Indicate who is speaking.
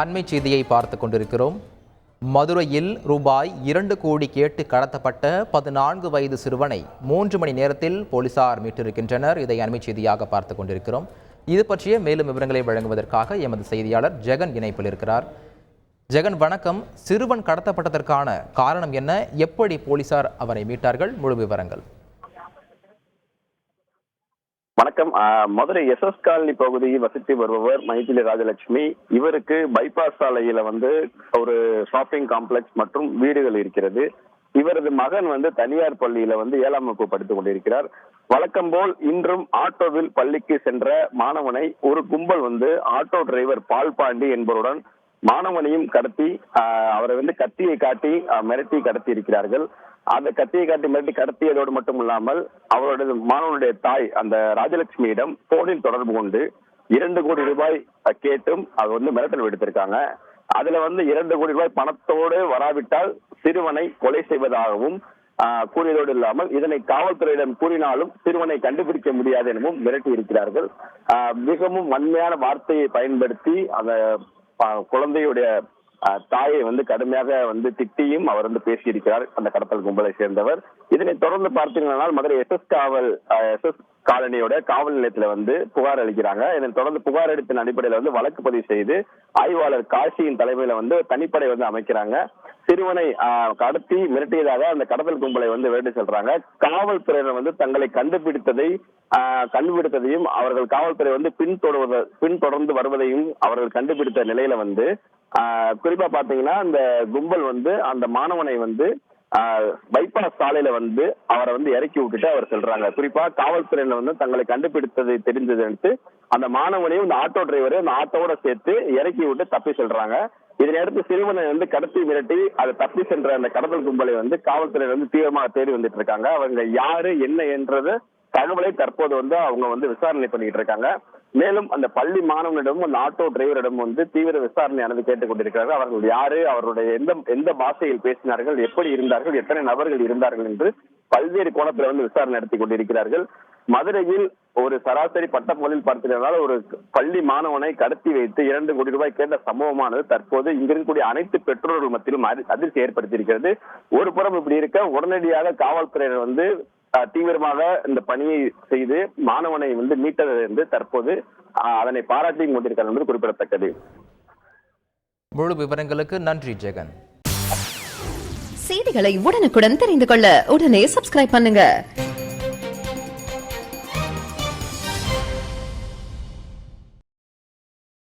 Speaker 1: அண்மை செய்தியை பார்த்து கொண்டிருக்கிறோம். மதுரையில் ரூபாய் 2 கோடி கேட்டு கடத்தப்பட்ட 14 வயது சிறுவனை 3 மணி நேரத்தில் போலீசார் மீட்டிருக்கின்றனர். இதை அண்மை செய்தியாக பார்த்து கொண்டிருக்கிறோம். இது பற்றிய மேலும் விவரங்களை வழங்குவதற்காக எமது செய்தியாளர் ஜெகன் இணைப்பில் இருக்கிறார். ஜெகன், வணக்கம். சிறுவன் கடத்தப்பட்டதற்கான காரணம் என்ன? எப்படி போலீசார் அவரை மீட்டார்கள்? முழு விவரங்கள்.
Speaker 2: வணக்கம். மதுரை எஸ்எஸ் காலனி பகுதியில் வசித்து வருபவர் மைதிலி ராஜலட்சுமி. இவருக்கு பைபாஸ் சாலையில ஒரு ஷாப்பிங் காம்ப்ளெக்ஸ் மற்றும் வீடுகள் இருக்கிறது. இவரது மகன் தனியார் பள்ளியில 7ஆம் வகுப்பு படித்துக் கொண்டிருக்கிறார். வழக்கம் போல் இன்றும் ஆட்டோவில் பள்ளிக்கு சென்ற மாணவனை ஒரு கும்பல் ஆட்டோ டிரைவர் பால்பாண்டி என்பவருடன் மாணவனையும் கடத்தி அவரை கத்தியை காட்டி மிரட்டி கடத்தி இருக்கிறார்கள். அந்த கத்தியை காட்டி மிரட்டி கடத்தியதோடு மட்டும் இல்லாமல் அவருடைய மாணவனுடைய தாய் அந்த ராஜலட்சுமியிடம் போனில் தொடர்பு கொண்டு 2 கோடி ரூபாய் கேட்டும் அது மிரட்டல் விடுத்திருக்காங்க. அதுல 2 கோடி ரூபாய் பணத்தோடு வராவிட்டால் சிறுவனை கொலை செய்வதாகவும் கூறியதோடு இல்லாமல் இதனை காவல்துறையிடம் கூறினாலும் சிறுவனை கண்டுபிடிக்க முடியாது எனவும் மிரட்டி இருக்கிறார்கள். மிகவும் வன்மையான வார்த்தையை பயன்படுத்தி அந்த குழந்தையுடைய தாயை கடுமையாக திட்டியும் அவர் பேசியிருக்கிறார் அந்த கடத்தல் கும்பலை சேர்ந்தவர். இதனை தொடர்ந்து பார்த்தீங்கன்னா மதுரை எஸ்எஸ் காலனியோட காவல் நிலையத்துல புகார் அளிக்கிறாங்க. இதனை தொடர்ந்து புகார் அளிப்பின் அடிப்படையில வழக்கு பதிவு செய்து ஆய்வாளர் காசியின் தலைமையில தனிப்படை அமைக்கிறாங்க. சிறுவனை கடத்தி மிரட்டியதாக அந்த கடத்தல் கும்பலை வேண்டி சொல்றாங்க. காவல்துறையினர் தங்களை கண்டுபிடித்ததையும் அவர்கள் காவல்துறை பின்தொடர்ந்து வருவதையும் அவர்கள் கண்டுபிடித்த நிலையில குறிப்பா பாத்தீங்கன்னா இந்த கும்பல் அந்த மாணவனை பைபாஸ் சாலையில அவரை இறக்கி விட்டுட்டு அவர் சொல்றாங்க. குறிப்பா காவல்துறையினர் தங்களை கண்டுபிடித்ததை தெரிஞ்சது அந்த மாணவனையும் இந்த ஆட்டோ டிரைவரை அந்த ஆட்டோட சேர்த்து இறக்கி விட்டு தப்பி சொல்றாங்க. இதனையடுத்து சிறுவனை கடத்தி மிரட்டி அதை தப்பி சென்ற அந்த கடத்தல் கும்பலை காவல்துறையினர் தீவிரமாக தேடி வந்துட்டு இருக்காங்க. அவங்க யாரு என்ன என்றது தகவலை தற்போது அவங்க விசாரணை பண்ணிட்டு இருக்காங்க. மேலும் அந்த பள்ளி மாணவனிடம் அந்த ஆட்டோ டிரைவரிடம் தீவிர விசாரணை கேட்டுக் கொண்டிருக்கிறார்கள். அவர்கள் யாரு, அவருடைய எந்த பாஷையில் பேசினார்கள், எப்படி இருந்தார்கள், எத்தனை நபர்கள் இருந்தார்கள் என்று பல்வேறு கோணத்துல விசாரணை நடத்தி கொண்டிருக்கிறார்கள். மதுரையில் ஒரு சராசரி பட்டப்பள்ளியில் பார்த்தீங்கன்னா ஒரு பள்ளி மாணவனை கடத்தி வைத்து 2 கோடி ரூபாய் கேட்ட சம்பவமானது தற்போது இங்க இருக்கக்கூடிய அனைத்து பெற்றோர்கள் மத்தியிலும் அதிர்ச்சி ஏற்படுத்தியிருக்கிறது. ஒரு புறம் இப்படி இருக்க உடனடியாக காவல்துறையினர் தீவிரமாக இந்த பணியை செய்து மாணவனை மீட்டது தற்போது அதனை பாராட்டியும் கொண்டிருக்கிறார் என்பது குறிப்பிடத்தக்கது.
Speaker 1: முழு விவரங்களுக்கு நன்றி ஜெகன்.
Speaker 3: செய்திகளை உடனுக்குடன் தெரிந்து கொள்ள உடனே சப்ஸ்கிரைப் பண்ணுங்க.